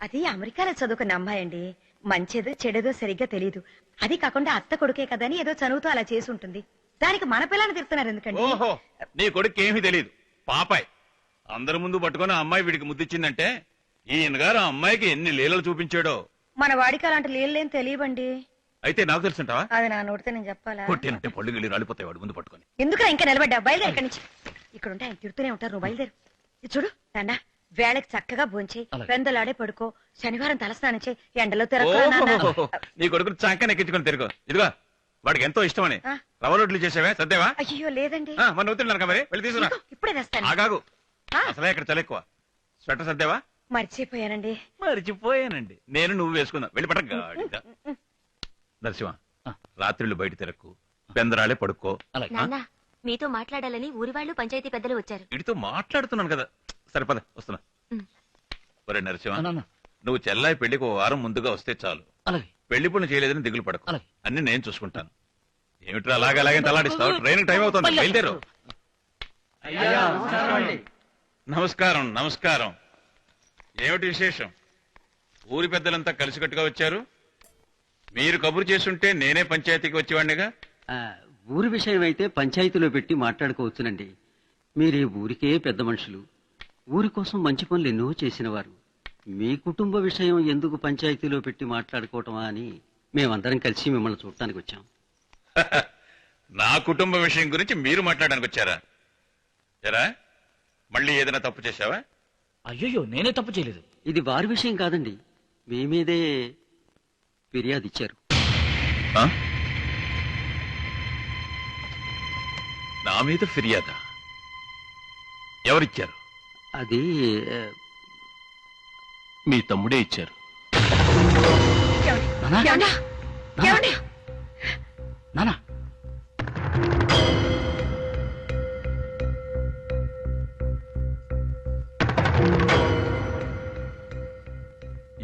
అది అమెరికాలో చదువుకున్న అమ్మాయి అండి. మంచిదో చెడేదో సరిగ్గా తెలియదు. అది కాకుండా అత్త కొడుకే కదని ఏదో చదువుతూ అలా చేసి ఉంటుంది. దానికి మన పిల్లని తిడుతున్నారు ఎందుకండి? ఓహో, నీ కొడుకు ఏమీ తెలియదు, పాపాయ్. అందరి ముందు పట్టుకుని ఆ అమ్మాయి వీడికి ముద్దిచ్చిందంటే ఈయన గారు ఆ అమ్మాయికి ఎన్ని లీలలు చూపించాడో. మన వాడికి అలాంటి లీలేం తెలియవండి. అయితే నాకు తెలుసుంటావా? అది నా నోటితో నేను చెప్పాలా? కొట్టేనంటే పళ్ళు గిళ్ళు రాలిపోతాయి వాడు ముందు పట్టుకొని. ఎందుకురా ఇంకా నిలబడ్డా? బయలుదేరు ఇక్కడి నుంచి. ఇక్కడ ఉంటే ఆయన తిడుతూనే ఉంటారు, నువ్వు బయలుదేరు. ఇది చూడు నాన్న, వేళకి చక్కగా భోంచి పెందలాడే పడుకో. శనివారం తలస్నానం చేయి, ఎండలో తిరగ. నీ కొడుకుని చంకని ఎక్కించుకొని తిరుగు. ఇదిగో వాడికి ఎంతో ఇష్టమని రవ్వ రొట్లు చేసావే, సర్దేవా? అయ్యో లేదండి. మన అవుతున్నాను మరి, వెళ్ళి తీసుకురా. ఇప్పుడే తెస్తాను. ఆగాగు, అసలే ఇక్కడ చలి ఎక్కువ. స్వెటర్ సర్దేవా? మర్చిపోయానండి. మర్చిపోయానండి. నేను నువ్వు వేసుకున్నా, వెళ్ళి పట్టగా. నరసింహ, రాత్రిళ్ళు బయట తిరక్కు, పెందరాళే పడుకో. నాన్న, మీతో మాట్లాడాలని ఊరి వాళ్ళు పంచాయతీ పెద్దలు వచ్చారు. వీడితో మాట్లాడుతున్నాను కదా, సరిపద వస్తున్నా. ఒరే నరసింహ, నువ్వు చెల్లాయి పెళ్లికి ఓ వారం ముందుగా వస్తే చాలు. పెళ్లి పనులు చేయలేదని దిగులు పడకు, అన్ని నేను చూసుకుంటాను. ఏమిట్రా అలాగే తలాడిస్తావు? ట్రైన్ టైం అవుతుంది, బయలుదేరు. నమస్కారం. నమస్కారం. ఏమిటి విశేషం? ఊరి పెద్దలంతా కలిసికట్టుగా వచ్చారు. మీరు కబురు చేస్తుంటే నేనే పంచాయతీకి వచ్చేవాడినిగా. ఊరి విషయం అయితే పంచాయతీలో పెట్టి మాట్లాడుకోవచ్చునండి. మీరే ఊరికే పెద్ద మనుషులు, ఊరి కోసం మంచి పనులు ఎన్నో చేసిన వారు. మీ కుటుంబ విషయం ఎందుకు పంచాయతీలో పెట్టి మాట్లాడుకోవటమా అని మేమందరం కలిసి మిమ్మల్ని చూడటానికి వచ్చాం. నా కుటుంబ విషయం గురించి మీరు మాట్లాడడానికి వచ్చారా? ఎరా, మళ్ళీ ఏదైనా తప్పు చేశావా? అయ్యో, నేనే తప్పు చేయలేదు. ఇది వారి విషయం కాదండి, మీ మీదే ఫిర్యాదు ఇచ్చారు. నా మీద ఫిర్యాదా? ఎవరిచ్చారు? అది మీ తమ్ముడే ఇచ్చారు. నానా,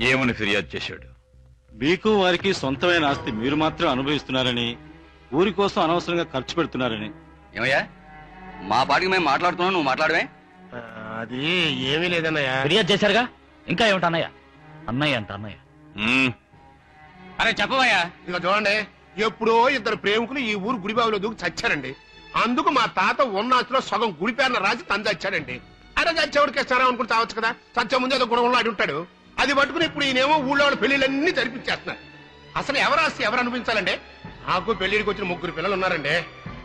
ఏమని ఫిర్యాదు చేశాడు? మీకు వారికి సొంతమైన ఆస్తి మీరు మాత్రం అనుభవిస్తున్నారని, ఊరి కోసం అనవసరంగా ఖర్చు పెడుతున్నారని. ఏమయ్యా, మా పాటికి మేము మాట్లాడుతున్నాం, నువ్వు మాట్లాడమే. అది ఏమీ లేదన్నయ్యా. ఫిర్యాదు చేశారుగా, ఇంకా ఏమిటి అన్నయ్య? అన్నయ్య అంట అన్నయ్య. అరే చెప్పవయ్యా. ఇక చూడండి, ఎప్పుడో ఇద్దరు ప్రేమికులు ఈ ఊరు గుడిబావిలో దూకి చచ్చారండి. అందుకు మా తాత ఉన్నాచులో సగం గుడి పేరున రాసి తను చచ్చాడండి. అరే చచ్చేవాడికి సరం అనుకుని చావచ్చు కదా, చచ్చే ముందు ఏదో గుణంలో ఆడి ఉంటాడు. అది పట్టుకుని ఇప్పుడు ఈయనేమో ఊళ్ళో వాళ్ళ పెళ్లిళ్ళన్నీ జరిపించేస్తున్నారు. అసలు ఎవరు ఆస్తి ఎవరు అనిపించాలండి? నాకు పెళ్లిడికి వచ్చిన 3 పిల్లలు ఉన్నారండి.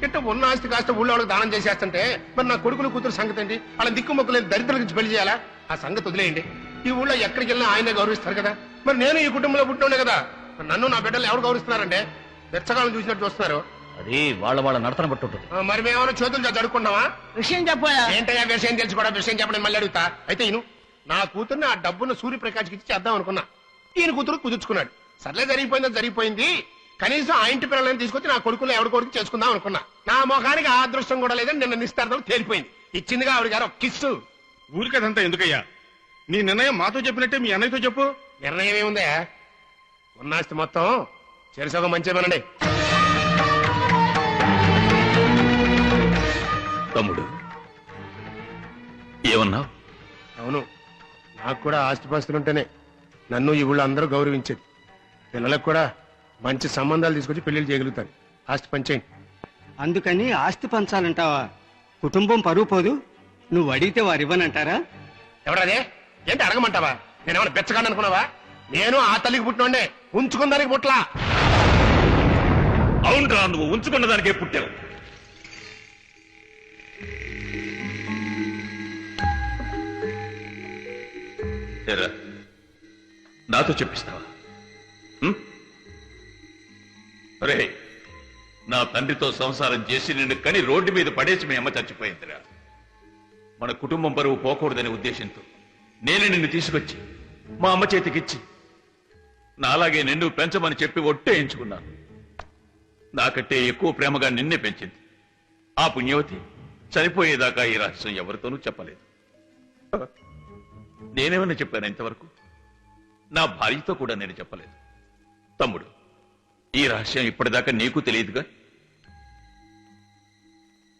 ఇట్లా ఉన్న ఆస్తి కాస్త ఊళ్ళో వాళ్ళకి దానం చేసేస్తుంటే మరి నా కొడుకులు కూతురు సంగతి ఏంటి? వాళ్ళ దిక్కు మొక్కులేని దరిద్రుల నుంచి పెళ్లి చేయాలా? ఆ సంగతి వదిలేయండి. ఈ ఊళ్ళో ఎక్కడికి వెళ్ళినా ఆయనే గౌరవిస్తారు కదా. మరి నేను ఈ కుటుంబంలో పుట్టినే కదా, నన్ను నా బిడ్డలు ఎవరు గౌరవిస్తున్నారంటే బెచ్చగాళ్ళని చూసినట్టు చూస్తున్నారు. అది వాళ్ళ నడతన బట్టి ఉంటుంది. మరి మేమేమైనా చేతులు జరుపుకుంటామా? విషయం చెప్పాయా? ఏంటయ్యా విషయం తెలుసుకోవడం? విషయం చెప్పడం మళ్ళీ అడుగుతా. అయితే ఈయన నా కూతుర్ని ఆ డబ్బును సూర్యప్రకాష్కి ఇచ్చి చేద్దాం అనుకున్నా. ఈయన కూతురు కుదుర్చుకున్నాడు. సర్లే, జరిగిపోయింది. కనీసం ఆ ఇంటి పిల్లలని తీసుకొచ్చి నా కొడుకులు ఎవరి కొడుకు చేసుకుందాం అనుకున్నా. నా మొఖానికి ఆ అదృష్టం కూడా లేదని నిన్న నిస్తార్థం తేలిపోయింది. ఇచ్చిందిగా ఆవిడ గారు ఒక కిస్సు. ఊరికదంతా ఎందుకయ్యా? నీ నిర్ణయం మాతో చెప్పినట్టే మీ అన్నయ్యతో చెప్పు. నిర్ణయం ఏముందా? ఉన్నాస్తి మొత్తం చెరుసగం మంచిమనండి. తమ్ముడు ఏమన్నావు? అవును, నాకు కూడా ఆస్తిపాస్తులుంటేనే నన్ను ఈ ఊళ్ళో అందరూ గౌరవించేది. పిల్లలకు కూడా మంచి సంబంధాలు తీసుకొచ్చి పెళ్లిళ్ళు చేయగలుగుతాను. ఆస్తి పంచేయండి. అందుకని ఆస్తి పంచాలంటావా? కుటుంబం పరువు పోదు. నువ్వు అడిగితే వారు ఇవ్వనంటారా? ఎవరదే? ఏంటి అడగమంటావా? నేనేమన్నా బెచ్చగాను అనుకున్నావా? నేను ఆ తల్లికి పుట్టినోండే, ఉంచుకుందానికి పుట్లా. అవునరా, నువ్వు ఉంచుకున్న దానికే పుట్టావు. నాతో చెప్పిస్తావా? రే, నా తండ్రితో సంసారం చేసి నిన్ను కని రోడ్డు మీద పడేసి మీ అమ్మ చచ్చిపోయిందిరా. మన కుటుంబం పరువు పోకూడదనే ఉద్దేశంతో నేను నిన్ను తీసుకొచ్చి మా అమ్మ చేతికిచ్చి నాలాగే నిన్ను పెంచమని చెప్పి ఒట్టేయించుకున్నాను. నాకంటే ఎక్కువ ప్రేమగా నిన్నే పెంచింది. ఆ పుణ్యవతి చనిపోయేదాకా ఈ రహస్యం ఎవరితోనూ చెప్పలేదు. నేనేమన్నా చెప్పాను ఇంతవరకు? నా భార్యతో కూడా నేను చెప్పలేదు. తమ్ముడు, ఈ రహస్యం ఇప్పటిదాకా నీకు తెలియదుగా.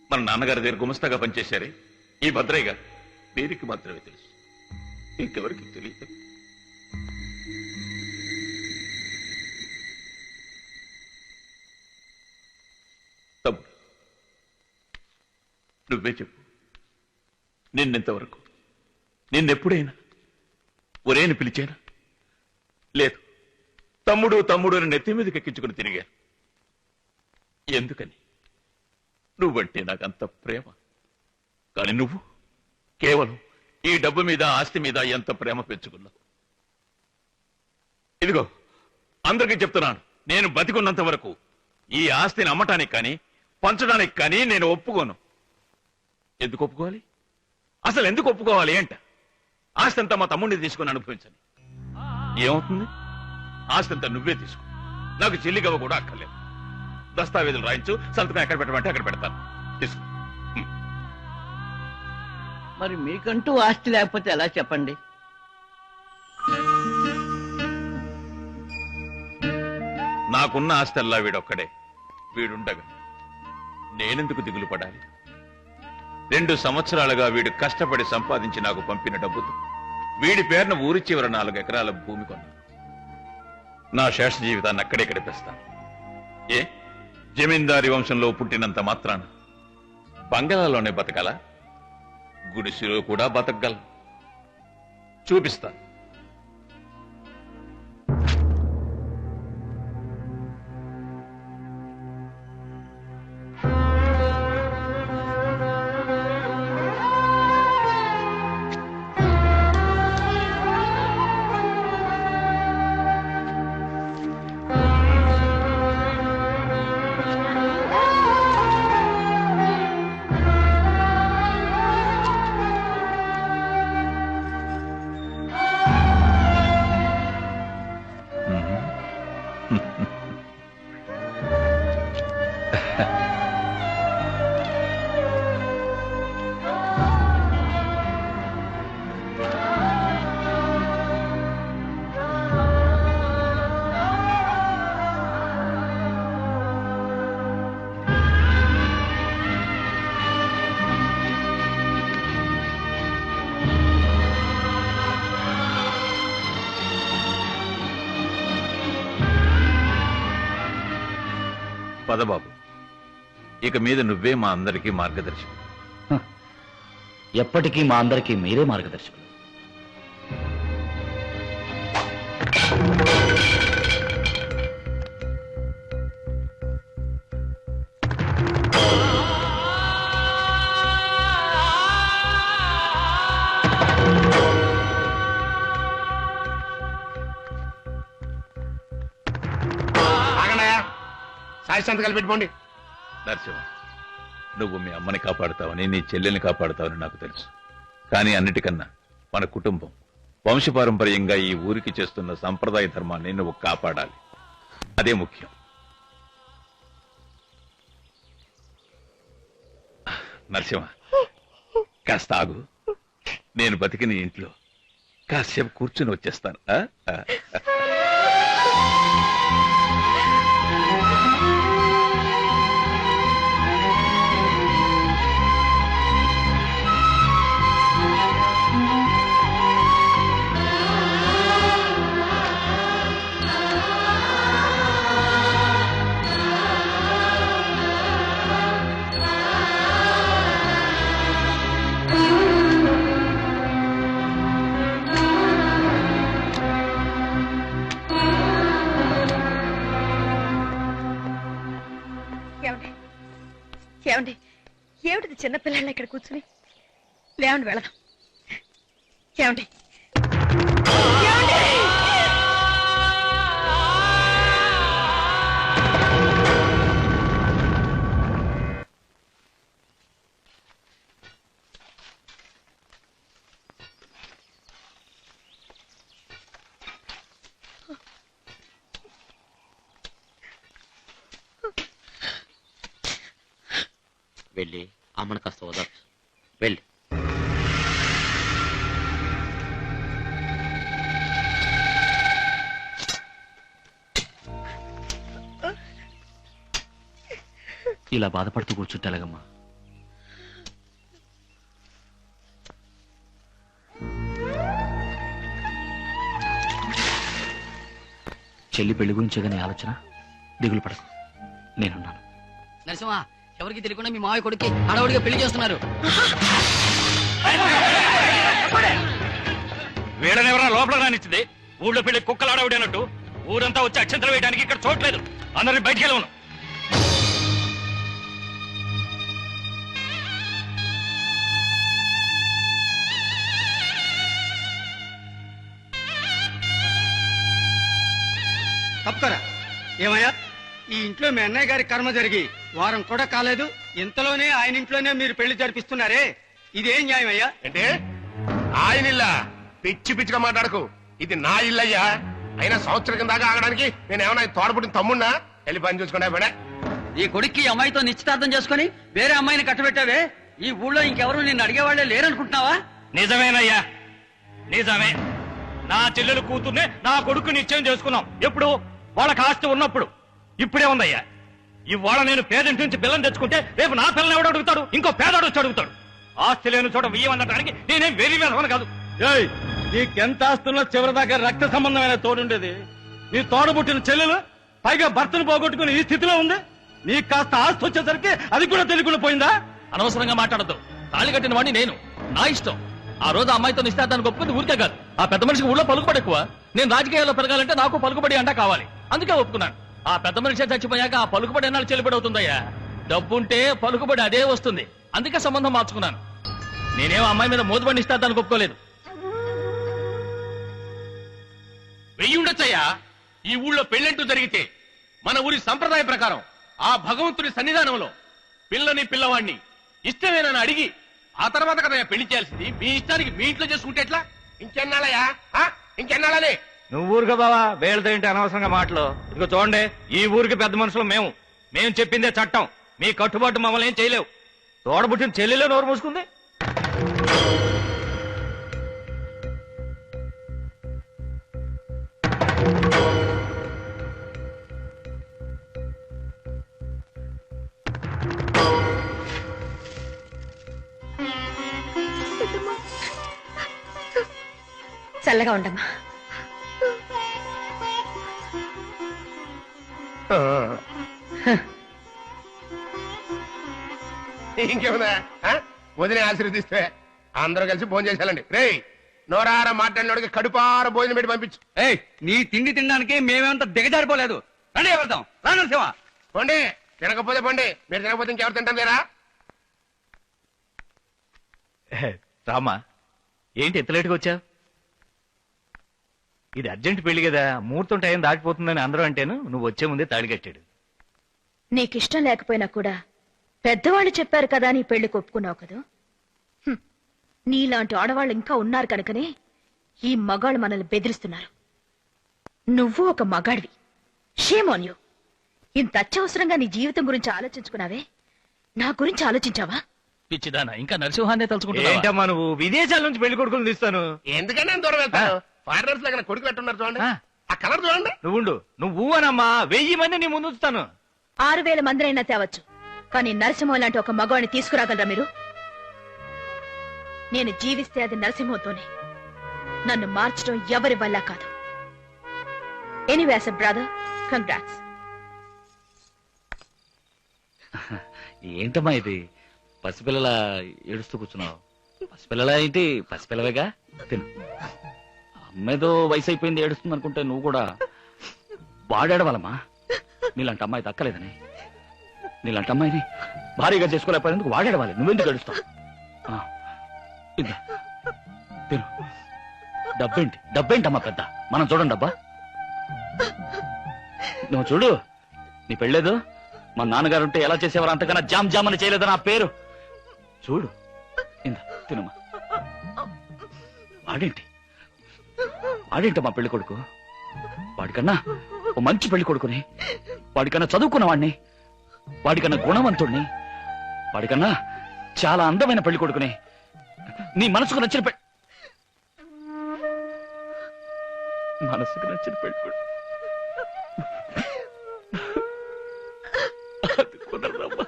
మన నాన్నగారి దగ్గర గుమస్తాగా పనిచేశారే ఈ భద్రయ్య గారు, వీరికి మాత్రమే తెలుసు, ఇంకెవరికి తెలియదు. నువ్వే చెప్పు, నిన్నెంతవరకు నిన్నెప్పుడైనా ఒరేని పిలిచానా? లేదు, తమ్ముడు తమ్ముడు అని నెత్తి మీదకి ఎక్కించుకుని తిరిగాను. ఎందుకని? నువ్వంటే నాకంత ప్రేమ. కానీ నువ్వు కేవలం ఈ డబ్బు మీద, ఆస్తి మీద ఎంత ప్రేమ పెంచుకున్నావు. ఇదిగో అందరికీ చెప్తున్నాను, నేను బతికున్నంత వరకు ఈ ఆస్తిని అమ్మటానికి కానీ పంచడానికి కానీ నేను ఒప్పుకోను. ఎందుకు ఒప్పుకోవాలి? అసలు ఎందుకు ఒప్పుకోవాలి అంట? ఆస్తి అంతా మా తమ్ముడిని తీసుకుని అనుభవించని. ఏమవుతుంది? ఆస్తి అంతా నువ్వే తీసుకో, నాకు చెల్లిగవ కూడా అక్కర్లేదు. దస్తావేజులు రాయించు, సంతకం ఎక్కడ పెట్టమంటే అక్కడ పెడతాను. తీసుకో. మరి మీకంటూ ఆస్తి లేకపోతే ఎలా చెప్పండి? నాకున్న ఆస్తి అల్లా వీడొక్కడే. వీడుండగా నేనెందుకు దిగులు పడాలి? 2 సంవత్సరాలుగా వీడు కష్టపడి సంపాదించి నాకు పంపిన డబ్బుతో వీడి పేరున ఊరి చివర 4 ఎకరాల భూమి కొన్నా. నా శేష జీవితాన్ని అక్కడే గడిపేస్తాను. ఏ జమీందారి వంశంలో పుట్టినంత మాత్రాన బంగాళాలోనే బతకాలా? గుడిసెలో కూడా బతకగలను. చూపిస్తా. పదబాబు, ఇక మీద నువ్వే మా అందరికీ మార్గదర్శకుడు. ఎప్పటికీ మా అందరికీ మీరే మార్గదర్శకులు. సంతకాలు పెట్టుకోండి. నరసింహ, నువ్వు మీ అమ్మని కాపాడుతావని, నీ చెల్లెల్ని కాపాడుతావని నాకు తెలుసు. కానీ అన్నిటికన్నా మన కుటుంబం వంశపారంపర్యంగా ఈ ఊరికి చేస్తున్న సంప్రదాయ ధర్మాన్ని నువ్వు కాపాడాలి. అదే ముఖ్యం. నరసింహ, కాస్త ఆగు. నేను బతికిన ఇంట్లో కాసేపు కూర్చుని వచ్చేస్తాను. ఏమండి, ఏమిటిది చిన్నపిల్లల ఇక్కడ కూర్చుని? లేవండి, వెళదాం. ఏమండి, వెళ్ళి అమ్మను కాస్త వదచ్చు. వెళ్ళి ఇలా బాధపడుతూ కూర్చుంటే ఎలాగమ్మా? చెల్లి పెళ్లి గురించే కానీ ఆలోచన. దిగులు పడకు, నేనున్నాను. నరసింహ, ఎవరికి తెలియకుండా మీ మావయ్య కొడుకు హడావుడిగా పెళ్లి చేస్తున్నారు. వీళ్ళని ఎవరైనా లోపల రానిచ్చింది. ఊళ్ళో పెళ్లి కుక్కలు ఆడవిడేనట్టు ఊరంతా వచ్చి అక్షంతలు వేయడానికి ఇక్కడ చూడలేదు. అందరిని బయటికి వెళ్ళను. తప్పకరా ఏమయ్యా, ఈ ఇంట్లో మీ అన్నయ్య గారి కర్మ జరిగి వారం కూడా కాలేదు, ఇంతలోనే ఆయన ఇంట్లోనే మీరు పెళ్లి జరిపిస్తున్నారే, ఇదేం న్యాయం అయ్యా? అంటే ఆయన ఇల్లా? పిచ్చి పిచ్చిగా మాట్లాడకు, ఇది నా ఇల్లయ్యా. అయినా సంవత్సరం కింద దాకా ఆగడానికి నేను ఏమన్నా తోడపుట్టిన తమ్ముడినా? వెళ్ళి పని చూసుకున్నా పడే. ఈ కొడుక్కి ఈ అమ్మాయితో నిశ్చితార్థం చేసుకుని వేరే అమ్మాయిని కట్టబెట్టావే, ఈ ఊళ్ళో ఇంకెవరు నిన్ను అడిగేవాళ్లే లేరనుకుంటున్నావా? నిజమేనయ్యా, నిజమే. నా చెల్లెలు కూతుర్నే నా కొడుకు నిశ్చయం చేసుకున్నాం. ఎప్పుడు? వాళ్ళకి ఆస్తి ఉన్నప్పుడు. ఇప్పుడే ఉందయ్యా. ఇవాళ నేను పేదింటి నుంచి పిల్లని తెచ్చుకుంటే రేపు నా పిల్లని ఎవడు అడుగుతాడు? ఇంకో పేదోడు వచ్చి అడుగుతాడు. ఆస్తి లేని చోట వియ్యమనడానికి నేనేం వెరీ వేదవని కాదు. నీకెంత ఆస్తున్నా చివరి దాకా రక్త సంబంధమైన తోడుండేది. నీ తోడబుట్టిన చెల్లెలు పైగా భర్తను పోగొట్టుకుని ఈ స్థితిలో ఉంది. నీకు కాస్త ఆస్తి వచ్చేసరికి అది కూడా తెలియకుండా పోయిందా? అనవసరంగా మాట్లాడద్దు. తాళి కట్టిన వాడిని నేను, నా ఇష్టం. ఆ రోజు అమ్మాయితో నిశ్చితార్థానికి ఒప్పుకుంది ఊరికే కాదు. ఆ పెద్ద మనిషికి ఊళ్ళో పలుకుబడి ఎక్కువ. నేను రాజకీయాల్లో పెరగాలంటే నాకు పలుకుబడి అంటా కావాలి. అందుకే ఒప్పుకున్నాను. ఆ పెద్ద మనిషి చచ్చిపోయాక ఆ పలుకుబడి ఎన్నాళ్ళు చెల్లుబడి అవుతుందయ్యా? డబ్బుంటే పలుకుబడి అదే వస్తుంది. అందుకే సంబంధం మార్చుకున్నాను. నేనేం అమ్మాయి మీద మోదుబడి నిశ్చితార్థానికి ఒప్పుకోలేదు. వెయ్యి ఉండొచ్చయ్యా. ఈ ఊళ్ళో పెళ్ళంటూ జరిగితే మన ఊరి సంప్రదాయ ప్రకారం ఆ భగవంతుడి సన్నిధానంలో పిల్లని పిల్లవాడిని ఇష్టమేనని అడిగి ఆ తర్వాత కదా పెళ్లి చేయాల్సింది. మీ ఇష్టానికి మీ ఇంట్లో చేసుకుంటే ఎట్లా? ఇంకెన్నాళ్ళయ్యా? ఇంకెన్నాళ్ళని? నువ్వు ఊరుగా బావా, వేళతో ఏంటి అనవసరంగా మాటలు. ఇదిగో చూడండి, ఈ ఊరికి పెద్ద మనుషులు మేము చెప్పిందే చట్టం. మీ కట్టుబాటు మమ్మల్ని ఏం చేయలేవు. తోడబుట్టిన చెల్లెలే నోరు మూసుకుంది. చల్లగా ఉండమ్మా. ఇంకేముందా? వదిలే ఆశీర్వదిస్తే అందరూ కలిసి భోజనం చేసేయాలండి. రేయ్, నోరార మాట్లాడినోడికి కడుపార భోజనం పెట్టి పంపించు. నీ తిండి తినడానికి మేమేమంత దిగజారిపోలేదు. రండి ఎవరిదాం రానరసింహ. పండి, తినకపోతే పండి. మీరు తినకపోతే ఇంకెవరు తింటాం లేరా? రామా, ఏంటి ఎంత లేటుగా వచ్చావు? ఇది అర్జెంట్ పెళ్లి కదా, ముహూర్తం టైం దాటిపోతుందని అందరూ అంటేను నువ్వు వచ్చే ముందే తాళి కట్టాడు. నీకిష్టం లేకపోయినా కూడా పెద్దవాళ్ళు చెప్పారు కదా నీ పెళ్లికి ఒప్పుకున్నావు కదా. నీలాంటి ఆడవాళ్ళు ఇంకా ఉన్నారు కనుకనే ఈ మగాళ్ళు మనల్ని బెదిరిస్తున్నారు. నువ్వు ఒక మగాడివి. Shame on you. ఇంత అత్యవసరంగా నీ జీవితం గురించి ఆలోచించుకున్నావే, నా గురించి ఆలోచించావా? పిచ్చిదానా, ఇంకా నరసింహాన్నే తలుచుకుంటున్నావా? ఏంటమ్మా నువ్వు? విదేశాల నుంచి పెళ్లి కొడుకులు తీస్తాను. ఎందుకని నేను దూరం వెళ్తాను? ఫారినర్స్ దగ్గర కొడుకు పెట్టున్నారు చూడండి. ఆ కలర్ చూడండి. నువ్వు అనమ్మా, 1000 మంది నీ ముందు ఉంచుతాను. 6000 మందినైనా తేవచ్చు, కానీ నరసింహం లాంటి ఒక మగవాడిని తీసుకురాగలరా మీరు? నేను జీవిస్తే అది నరసింహంతోనే. నన్ను మార్చడం ఎవరి వల్ల కాదు. Anyway brother, congrats. ఏంటమ్మా ఇది? పసిపిల్లల ఏడుస్తూ కూర్చున్నావు. పసిపిల్లల ఏంటి? పసిపిల్లవేగా, తిను. అమ్మేదో వయసు అయిపోయింది ఏడుస్తుంది అనుకుంటే నువ్వు కూడా వాడేడవాలమ్మా. నీలాంటి అమ్మాయి దక్కలేదని, నీలాంటి అమ్మాయిని భారీగా చేసుకోలేకపోయినందుకు వాడేడవాలి. నువ్వెందుకు ఏడుస్తావు? తిను. డబ్బేంటమ్మా పెద్ద, మనం చూడండి డబ్బా. నువ్వు చూడు, నీ పెళ్ళేదు మా నాన్నగారు ఉంటే ఎలా చేసేవారు, అంతకన్నా జామ్ జామ్ అని చేయలేదు నా పేరు. చూడు, తినమ్మా. వాడేంటమ్మా పెళ్లి కొడుకు? వాడికన్నా ఓ మంచి పెళ్లి కొడుకుని, వాడికన్నా చదువుకున్న వాడిని, వాడికన్నా గుణవంతుడిని, వాడికన్నా చాలా అందమైన పెళ్లి కొడుకుని, నీ మనసుకు నచ్చిన పెళ్లి కొడుకు కుదరదమ్మా.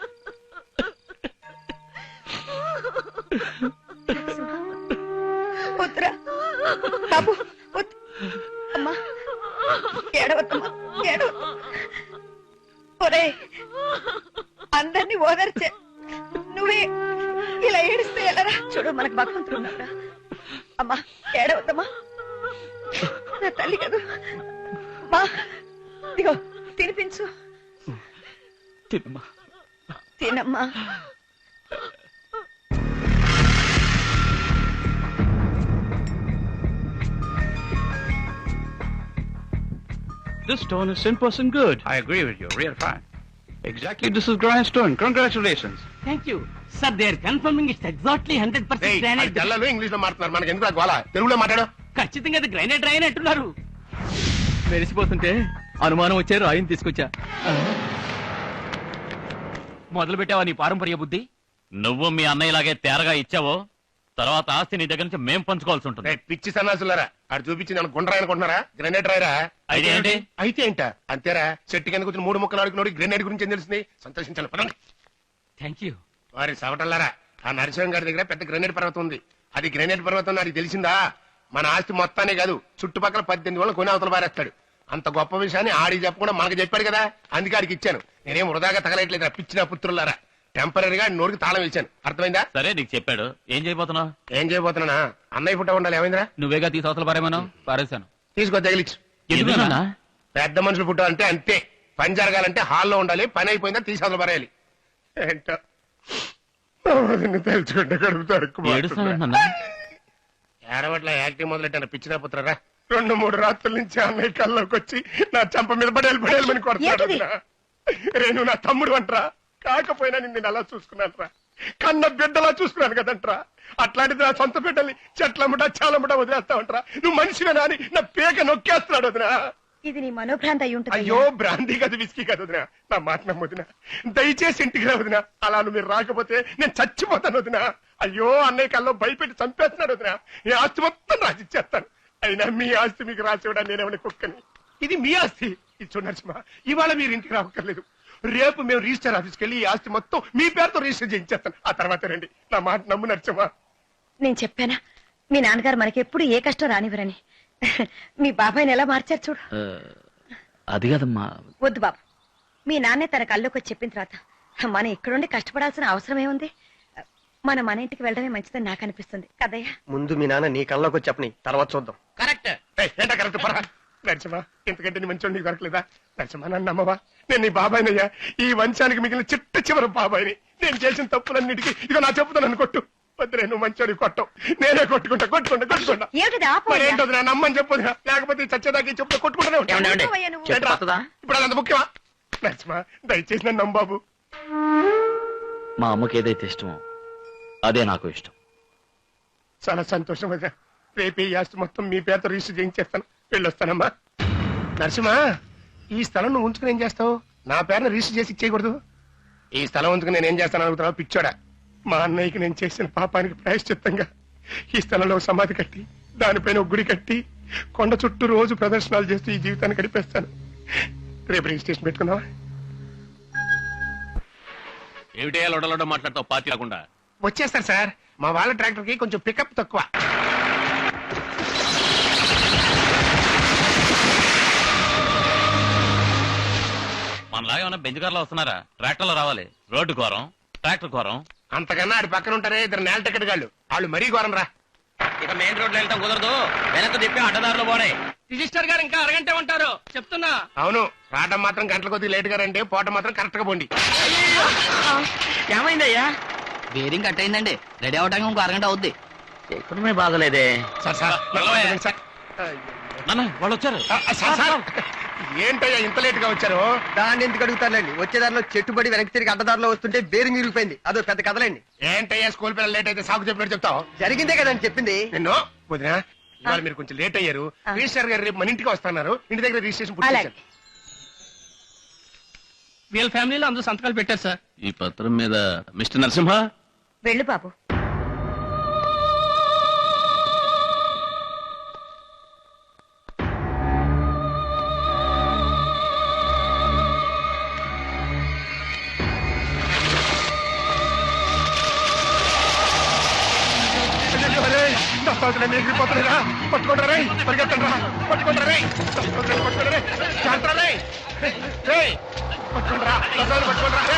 వద్దురా బాబు, వద్దు. అమ్మా, ఏడవద్దమ్మా, ఏడవద్దు. ఒరే, అందరినీ ఓదార్చే నువ్వే ఇలా ఏడిస్తే ఎలారా? చూడు మనకు భగవంతుడు ఉన్నారా? అమ్మా ఏడవద్దమ్మా, నా తల్లి కదా. మా ఇదిగో తినిపించు. తినమ్మా. This stone is 10% good. I agree with you. Real fine. Exactly. This is grindstone. Congratulations. Thank you sir. They are confirming its exactly 100% granite. తెల్లలో ఇంగ్లీష్ లో మాట్లాడుతున్నారు, మనకి ఎందుకు గోళ? తెలుగులో మాట్లాడు. ఖచ్చితంగా అది గ్రానైట్ రాయని అంటున్నారు. మెరిసిపోతుంటే అనుమానం వచ్చే రాయిని తీసుకొచ్చా. మొదలు పెట్టావా నీ పారంపర్య బుద్ధి? నువ్వు మీ అన్నయ్యలాగే తేరగా ఇచ్చావో తర్వాత ఆస్తి నీ దగ్గర నుంచి మేం పంచుకోవాల్సి ఉంటుంది. రేయ్, పిచ్చి సన్నాసులారా, అటు చూపించి నన్ను గుండ్రాయి అనుకుంటున్నారా? గ్రెనేడ్ రాయరా? అయితే ఏంటి? అయితే ఏంట అంతేరా. చెట్టు కింద కూర్చొని 3 ముక్కలు ఆడుకున్నాడు గ్రెనేడ్ గురించి ఏం తెలిసింది? సంతోషించాలి, పదండి. Thank you. వారి సవటల్లారా, ఆ నరసింహం గారి దగ్గర పెద్ద గ్రెనేడ్ పర్వతం ఉంది. అది గ్రెనేడ్ పర్వతం నాకు తెలిసిందా? మన ఆస్తి మొత్తానే కాదు, చుట్టుపక్కల 18 వాళ్ళు కొని అవతల పారేస్తాడు. అంత గొప్ప విషయాన్ని ఆడికి చెప్పకుండా మనకు చెప్పాడు కదా, అందుకే ఆడికి ఇచ్చాను. నేనేం వృధాగా తగలట్లేదు, పిచ్చిన పుత్రులారా. టెంపరీగా నోరుకి తాళం ఇచ్చాను, అర్థమైందా? సరే నీకు చెప్పాడు, ఏం చేయబోతున్నావు? ఏం చేయబోతున్నా? అన్నయ్య ఫోటో ఉండాలి, ఏమైందిరా? నువ్వేగా తీసి అవతల పారేమను పారేశాను. తీసుకో, తగిలిచ్చు. ఎందుకన్నా? పెద్ద మనుషులు ఫోటో అంటే అంతే, పని జరగాలంటే హాల్లో ఉండాలి, పని అయిపోయిందా తీసి అవతల పారేయాలి. ఏంటో తెలుసుకుంటే ఏడుస్తావేంటన్నా? ఏడవట్ల యాక్టింగ్ మొదలెట్టాను, పిచ్చిదా పుత్రరా. 2-3 రాత్రుల నుంచి అన్నయ్య కల్లోకి వచ్చి నా చంప మీద పడేయాలని కొడతాడు. రేణు నా తమ్ముడు అంటరా, కాకపోయినా నిన్ను అలా చూసుకున్నాను రా, కన్న బిడ్డలా చూసుకున్నాను కదంట్రా. అట్లాంటిది నా సొంత బిడ్డల్ని చెట్లముట చాలముట వదిలేస్తావంటరా. నువ్వు మనిషివేనా అని నా పేక నొక్కేస్తున్నాడు వదినా. ఇది నీ మనోభ్రాంతి అయి ఉంటుంది. అయ్యో, బ్రాంతి కాదు, విస్కీ కాదు వదినా. నా మాట నమ్మొదినా, దయచేసి ఇంటికి రా వదినా. అలా నువ్వు మీరు రాకపోతే నేను చచ్చిపోతాను వదినా. అయ్యో, అన్నయ్య కల్లో భయపెట్టి చంపేస్తున్నాడు వదినా. ఈ ఆస్తి మొత్తం రాసిచ్చేస్తాను. అయినా మీ ఆస్తి మీకు రాసివ్వడా నేనేమని కుక్కని? ఇది మీ ఆస్తి. ఇది చూడు నరసింహ, ఇవాళ మీరు ఇంటికి రావక్కర్లేదు. రేపు మేము రిజిస్టర్ ఆఫీస్కి వెళ్ళి ఈ ఆస్తి మొత్తం మీ పేరుతో రిజిస్టర్ చేయించేస్తాను. ఆ తర్వాత రండి. నా మాట నమ్ము నరసింహ. నేను చెప్పానా మీ నాన్నగారు మనకి ఎప్పుడు ఏ కష్టం రానివ్వరని? మీ బాబాయ్ని ఎలా మార్చారు చూడు. అది కదమ్మా. వద్దు బాబు, మీ నాన్నే తన కల్లోకి వచ్చి చెప్పిన తర్వాత మనం ఇక్కడుండి కష్టపడాల్సిన అవసరం ఏముంది? మనం మన ఇంటికి వెళ్ళడమే మంచిదని నాకు అనిపిస్తుంది కదయ్యా. ముందు మీ నాన్న నీ కళ్ళలోకి వచ్చి చెప్పని, తర్వాత చూద్దాం. కరెక్ట్. ఏంటా కరెక్ట్ పరా నరసింహ, ఇంతకంటే నీ మంచి నీకు దొరకలేదా? నరసింహ, నన్ను నమ్మవా? నేను నీ బాబాయినయ్యా, ఈ వంశానికి మిగిలిన చిట్ట చివరి బాబాయిని. నేను చేసిన తప్పులన్నిటికీ ఇక నా చెప్పుతో నన్ను కొట్టు. వద్దురే, నువ్వు మంచోడి కొట్టవు, నేనే కొట్టుకుంటా. ఏమిటిది? ఏంటో నా నమ్మని చెప్పు, లేకపోతే చచ్చేదాకా చెప్తే కొట్టుకుంటూనే ఉంటాను. ఇప్పుడు అదంత ముఖ్యమా? నరసింహ, దయచేసి నన్ను నమ్ము బాబు. మా అమ్మకి ఏదైతే ఇష్టమో అదే నాకు ఇష్టం. చాలా సంతోషం వదినా. రేపే ఈ ఆస్తి మొత్తం మీ పేరుతో రిజిస్టర్ చేయించేస్తాను. వెళ్ళొస్తానమ్మా. నరసింహ, ఈ స్థలం నువ్వు ఉంచుకుని ఏం చేస్తావు? నా పేరును రిజిస్టర్ చేసి ఇచ్చేయకూడదు. ఈ స్థలం ఉంచుకుని నేనేం చేస్తాను అనుకుంటున్నావు పిచ్చోడా? మా అన్నయ్యకి నేను చేసిన పాపానికి ప్రాయశ్చిత్తంగా ఈ స్థలంలో ఒక సమాధి కట్టి, దానిపైన ఒక గుడి కట్టి, కొండ చుట్టూ రోజు ప్రదర్శనలు చేస్తూ ఈ జీవితాన్ని గడిపేస్తాను. రేపు రిజిస్ట్రేషన్ పెట్టుకున్నావా? ఏమిటే లొడలొడ మాట్లాడతావు పార్టీ కాకుండా? వచ్చేస్తారు సార్, మా వాళ్ళ ట్రాక్టర్ కి కొంచెం పికప్ తక్కువ. మనలాగా ఏమన్నా బెంచ్ కార్లో వస్తున్నారా? ట్రాక్టర్ లో రావాలి. రోడ్డు ఘోరం, ట్రాక్టర్ ఘోరం. అంతకన్నా ఆడి పక్కన ఉంటారే 2 నేల టికెట్ గాళ్ళు, వాళ్ళు మరీ ఘోరం రా. ఇక మెయిన్ రోడ్ లో వెళ్తాం కుదరదు, వెనక్కి తిప్పి అడ్డదారులు పోనే. రిజిస్టర్ గారు ఇంకా అరగంటే ఉంటారు చెప్తున్నా. అవును, రావడం మాత్రం గంటల కొద్ది లేట్ గా రండి, పోవటం మాత్రం కరెక్ట్ గా పోండి. ఏమైందయ్యా? బేరింగ్ కట్ అయిందండి, రెడీ అవడానికి ఇంకో అరగంట అవుద్ది. ఎక్కడమే బాగలేదే. Sir sir, sir. నాన్న వాళ్ళు వచ్చారు. Sir, sir. ఏంటయ్యా ఇంత లేట్ గా వచ్చారు? దాన్ని ఎందుకు అడుగుతారులేండి, వచ్చేదారిలో చెట్టుబడి వెనక్కి తిరిగి అడ్డదారిలో వస్తుంటే బేరింగ్ విరిగిపోయింది. అదో పెద్ద కథలేండి. ఏంటయ్యా స్కూల్ పిల్లలు లేట్ అయితే సాగు చెప్పినట్టు చెప్తావు? జరిగిందే కదండి చెప్పింది. నిన్ను వదినా, ఇవాళ మీరు కొంచెం లేట్ అయ్యారు. రిజిస్టర్ గారు రేపు మన ఇంటికి వస్తున్నారు, ఇంటి దగ్గర రిజిస్ట్రేషన్ పూర్తి అలాగే. చేశాను. వీళ్ళ ఫ్యామిలీలో అందరూ సంతకాలు పెట్టారు సార్. ఈ పత్రం మీద మిస్టర్ నరసింహ. వెళ్ళు బాబు. ఎగిరిపోతున్నారా? పట్టుకుంటారా? పరిగెత్తండి, పట్టుకుంటారా? పట్టుకుంటారా? జాగ్రత్త, పట్టుకుంటారా? పట్టుకుంటారా?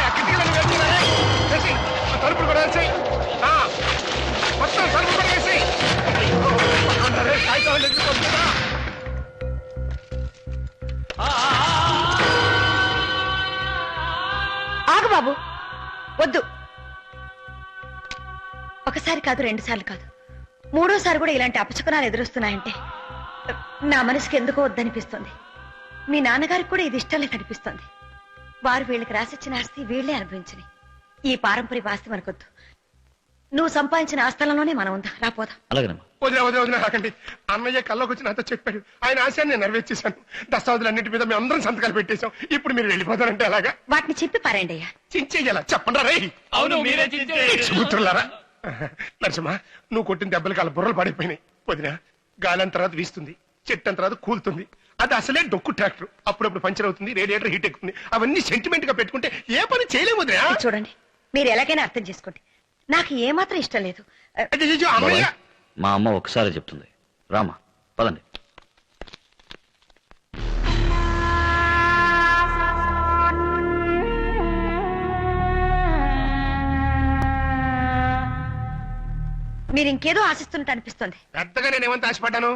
ఒకసారి కాదు, 2 సార్లు కాదు, 3వ సారి కూడా ఇలాంటి అపశకునాలు ఎదురొస్తున్నాయంటే నా మనసుకి ఎందుకో వద్దనిపిస్తుంది. మీ నాన్నగారికి కూడా ఇది ఇష్టం లేదనిపిస్తుంది. వారు వీళ్ళకి రాసిచ్చిన ఆస్తి వీళ్లే అనుభవించని. ఈ పారంపర్య ఆస్తి మనకొద్దు. నువ్వు సంపాదించిన ఆస్థలంలోనే మనం ఉందా, రాపోదాం. అలాగేనమ్మా. వదిన రాకండి. అన్నయ్య కల్లోకి వచ్చి నాతో చెప్పాడు. ఆయన ఆశయాన్ని నేను నెరవేర్చేశాను. దస్తావేజులన్నింటి మీద మేము అందరం సంతకాలు పెట్టేశాం. ఇప్పుడు మీరు వెళ్ళిపోతారంటే అలాగా? వాటిని చెప్పి పారేయండి అయ్యా. చించేయాలా చెప్పండి రే. అవును, మీరే పుత్రులారా, నరసింహ, నువ్వు కొట్టిన దెబ్బలకి అలా బుర్రలు పడిపోయినాయి. వదిన, గాలి తర్వాత వీస్తుంది, చెట్టు తర్వాత కూలుతుంది. అది అసలే డొక్కు ట్రాక్టర్. అప్పుడప్పుడు పంచర్ అవుతుంది, రేడియేటర్ హీట్ ఎక్కుతుంది. అవన్నీ సెంటిమెంట్ గా పెట్టుకుంటే ఏ పని చేయలేము వదినా. చూడండి, మీరు ఎలాగైనా అర్థం చేసుకోండి. నాకు ఏమాత్రం ఇష్టం లేదు. అమ్మయ్య, మా అమ్మ ఒకసారి చెప్తుంది. రామా, పదండి. మీరు ఇంకేదో ఆశిస్తున్నట్టు అనిపిస్తుంది. పెద్దగా నేను ఏమంత ఆశపడ్డాను?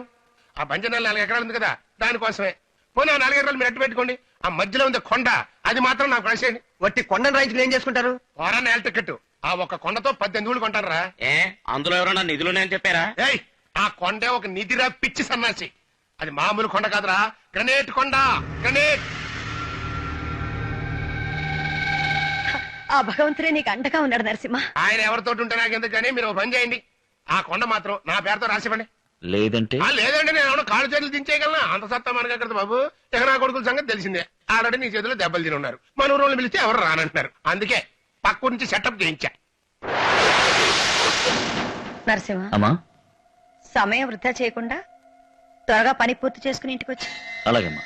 ఆ బంజనాలు 4 ఎకరాలు ఉంది కదా, దానికోసమే. పోనీ ఆ 4 ఎకరాలు మీరు అట్టు పెట్టుకోండి. ఆ మధ్యలో ఉంది కొండ, అది మాత్రం నాకు రాసేయండి. వట్టి కొండను రైతులు ఏం చేసుకుంటారు? వారా నేల టికెట్. ఆ ఒక కొండతో 18 ఊళ్ళు కొంటారా? అందులో ఎవరన్నా నిధులునే అని చెప్పారా? ఏయ్, ఆ కొండే ఒక నిధిరా పిచ్చి సన్నాసి. అది మామూలు కొండ కాదురా, గ్రనేట్ కొండ, గ్రనేట్. ఆ భగవంతుడే నీకు అండగా ఉన్నాడు నరసింహ. ఆయన ఎవరితో ఉంటే నాకు ఎందుకు కానీ మీరు ఒక పని చేయండి. ఆ కొండ మాత్రం నా పేరుతో రాసివ్వండి. లేదంటే లేదంటే నేను ఏమన్నా కాళ్ళు చేతులు దించేయగలనా? అంత సత్తా మనకి అక్కడ బాబు. ఇక నా కొడుకుల సంగతి తెలిసిందే. ఆల్రెడీ నీ చేతిలో దెబ్బలు తిని ఉన్నారు. మన ఊరోళ్ళు పిలిస్తే ఎవరు రానంటున్నారు. అందుకే పక్క నుంచి సెటప్ చేయించా. నరసింహ, అమ్మా, సమయం వృధా చేయకుండా త్వరగా పని పూర్తి చేసుకుని ఇంటికి వచ్చి. అలాగేమ్మా.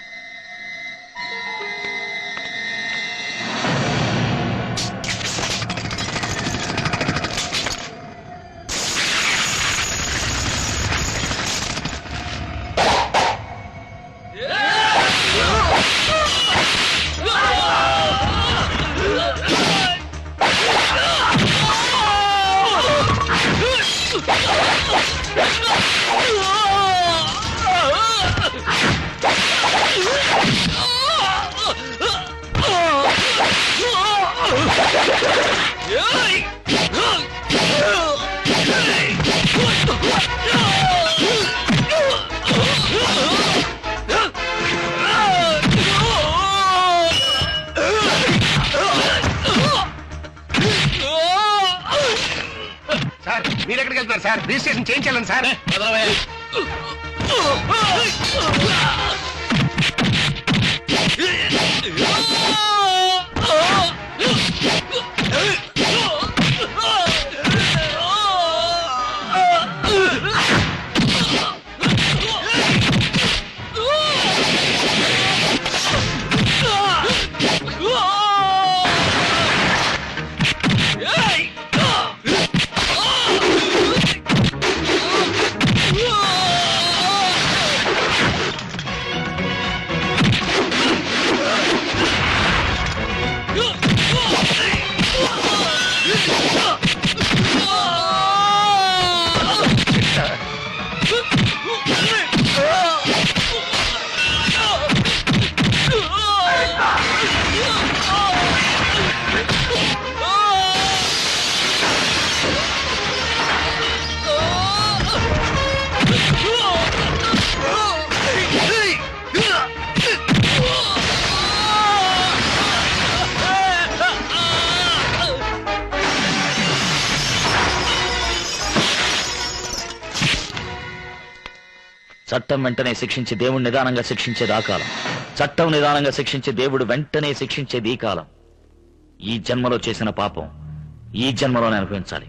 సార్, మీరు ఎక్కడికి వెళ్తున్నారు సార్? రిజిస్ట్రేషన్ చేయించాలని సార్. చట్టం వెంటనే శిక్షించి దేవుడు నిదానంగా శిక్షించేది ఆ కాలం. చట్టం నిదానంగా శిక్షించే దేవుడు వెంటనే శిక్షించేది ఈ కాలం. ఈ జన్మలో చేసిన పాపం ఈ జన్మలోనే అనుభవించాలి.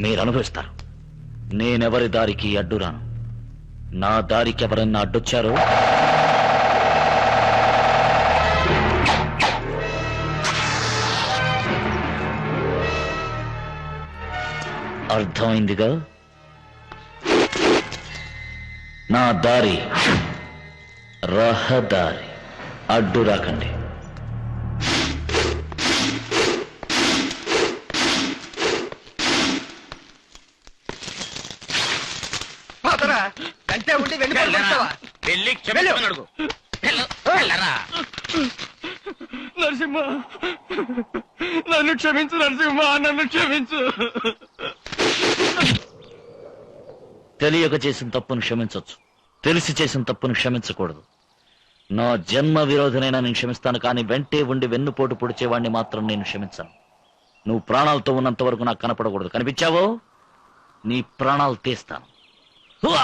మీరు అనుభవిస్తారు. నేనెవరి దారికి అడ్డురాను. నా దారికి ఎవరన్నా అడ్డొచ్చారో అర్థమైందిగా? నా దారి రహదారి, అడ్డు రాకండి. గంటే ఉండి వెళ్ళిపోతావా? వెళ్ళి క్షమించమని అడుగు. నరసింహ, నన్ను క్షమించు నరసింహ, నన్ను క్షమించు. తెలియక చేసిన తప్పును క్షమించొచ్చు, తెలిసి చేసిన తప్పును క్షమించకూడదు. నా జన్మ విరోధనైనా నేను క్షమిస్తాను, కానీ వెంటే ఉండి వెన్నుపోటు పొడిచేవాడిని మాత్రం నేను క్షమించను. నువ్వు ప్రాణాలతో ఉన్నంత వరకు నాకు కనపడకూడదు. కనిపించావో నీ ప్రాణాలు తీస్తాను. హువా!